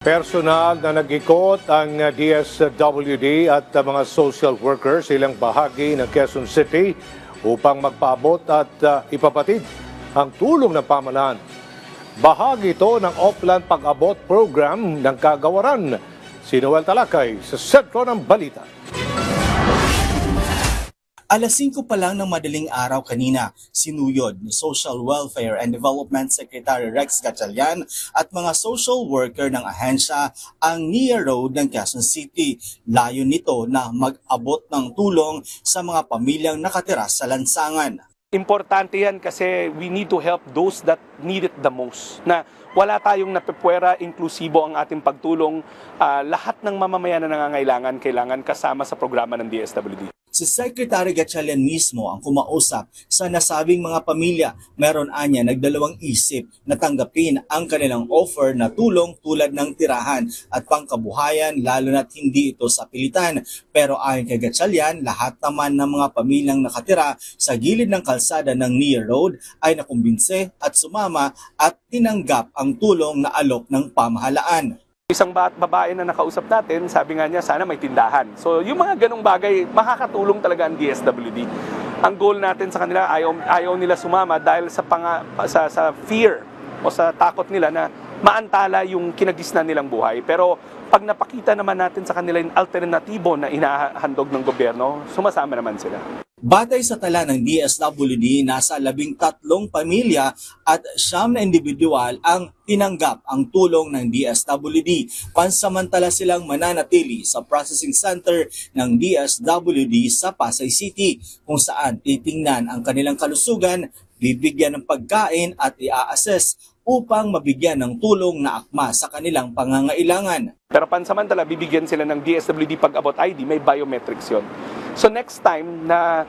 Personal na nag-ikot ang DSWD at mga social workers ilang bahagi ng Quezon City upang magpaabot at ipapatid ang tulong ng pamahalaan. Bahagi ito ng Oplan Pag-abot Program ng Kagawaran. Si Noel Talakay sa sentro ng balita. Alas 5 pa lang ng madaling araw kanina, sinuyod ni Social Welfare and Development Secretary Rex Gatchalian at mga social worker ng ahensya ang NIA Road ng Quezon City. Layo nito na mag-abot ng tulong sa mga pamilyang nakatira sa lansangan. Importante yan kasi we need to help those that need it the most. Na wala tayong napepwera, inklusibo ang ating pagtulong. Lahat ng mamamayan na nangangailangan, kailangan kasama sa programa ng DSWD. Si Secretary Gatchalian mismo ang kumausap sa nasabing mga pamilya. Meron anya nagdalawang isip na tanggapin ang kanilang offer na tulong tulad ng tirahan at pangkabuhayan lalo na't hindi ito sa pilitan. Pero ayon kay Gatchalian, lahat naman ng mga pamilyang nakatira sa gilid ng kalsada ng NIA Road ay nakumbinse at sumama at tinanggap ang tulong na alok ng pamahalaan. Isang babae na nakausap natin, sabi nga niya, sana may tindahan. So yung mga ganong bagay, makakatulong talaga ang DSWD. Ang goal natin sa kanila, ayaw nila sumama dahil sa fear o sa takot nila na maantala yung kinagisnan nilang buhay. Pero pag napakita naman natin sa kanila yung alternatibo na inahandog ng gobyerno, sumasama naman sila. Batay sa tala ng DSWD, nasa 13 pamilya at 9 na individual ang tinanggap ang tulong ng DSWD. Pansamantala silang mananatili sa processing center ng DSWD sa Pasay City, kung saan titingnan ang kanilang kalusugan, bibigyan ng pagkain at i-assess upang mabigyan ng tulong na akma sa kanilang pangangailangan. Pero pansamantala, bibigyan sila ng DSWD Pag-abot ID, may biometrics yun. So next time na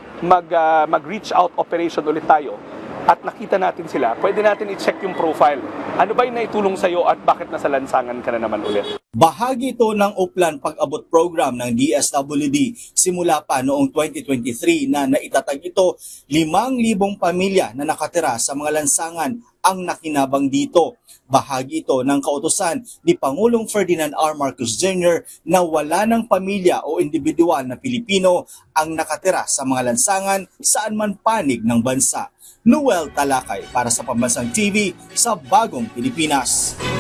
mag-reach out operation ulit tayo at nakita natin sila, pwede natin i-check yung profile. Ano ba yung naitulong sa'yo at bakit nasa lansangan ka na naman ulit? Bahagi ito ng Oplan Pag-abot Program ng DSWD simula pa noong 2023 na naitatag ito 5,000 pamilya na nakatira sa mga lansangan ang nakinabang dito. Bahagi ito ng kautusan ni Pangulong Ferdinand R. Marcos Jr. na wala ng pamilya o individual na Pilipino ang nakatira sa mga lansangan saan man panig ng bansa. Noel Talakay para sa Pambansang TV sa Bagong Pilipinas.